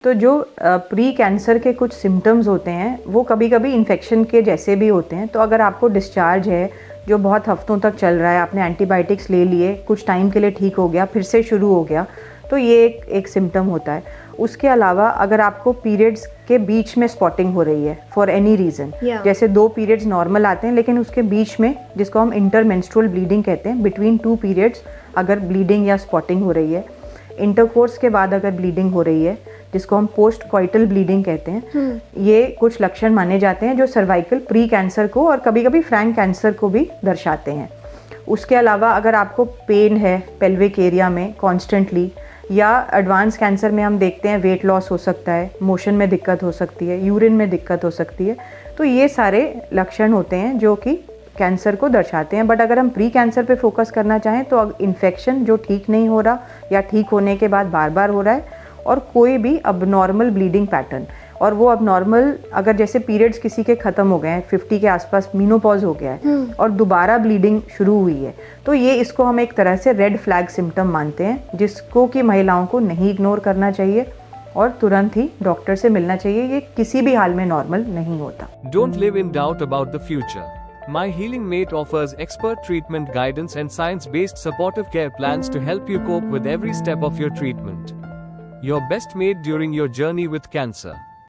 तो जो pre cancer के कुछ सिम्टम्स होते हैं वो कभी कभी इन्फेक्शन के जैसे भी होते हैं। तो अगर आपको डिस्चार्ज है जो बहुत हफ्तों तक चल रहा है, आपने एंटीबायोटिक्स ले लिए, कुछ टाइम के लिए ठीक हो गया, फिर से शुरू हो गया, तो ये एक सिम्टम होता है। उसके अलावा अगर आपको पीरियड्स के बीच में स्पॉटिंग हो रही है फॉर एनी रीज़न, जैसे 2 पीरियड्स नॉर्मल आते हैं लेकिन उसके बीच में, जिसको हम इंटरमेंस्ट्रुअल ब्लीडिंग कहते हैं, बिटवीन 2 पीरियड्स अगर ब्लीडिंग या स्पॉटिंग हो रही है, इंटरकोर्स के बाद अगर ब्लीडिंग हो रही है, जिसको हम पोस्ट कॉइटल ब्लीडिंग कहते हैं, ये कुछ लक्षण माने जाते हैं जो सर्वाइकल प्री कैंसर को और कभी कभी फ्रैंक कैंसर को भी दर्शाते हैं। उसके अलावा अगर आपको पेन है पेल्विक एरिया में कॉन्स्टेंटली, या एडवांस कैंसर में हम देखते हैं वेट लॉस हो सकता है, मोशन में दिक्कत हो सकती है, यूरिन में दिक्कत हो सकती है, तो ये सारे लक्षण होते हैं जो कि कैंसर को दर्शाते हैं। बट अगर हम प्री कैंसर पे फोकस करना चाहें तो इन्फेक्शन जो ठीक नहीं हो रहा या ठीक होने के बाद बार बार हो रहा है, और कोई भी अबनॉर्मल ब्लीडिंग पैटर्न, और वो अबनॉर्मल अगर जैसे पीरियड्स किसी के ख़त्म हो गए हैं, 50 के आसपास मीनोपॉज हो गया है और दोबारा ब्लीडिंग शुरू हुई है, तो ये इसको हम एक तरह से रेड फ्लैग सिम्टम मानते हैं, जिसको कि महिलाओं को नहीं इग्नोर करना चाहिए और तुरंत ही डॉक्टर से मिलना चाहिए। ये किसी भी हाल में नॉर्मल नहीं होता। Don't live in doubt about the future. My Healing Mate offers expert treatment guidance and science-based supportive care plans to help you cope with every step of your treatment. Your best mate during your journey with cancer.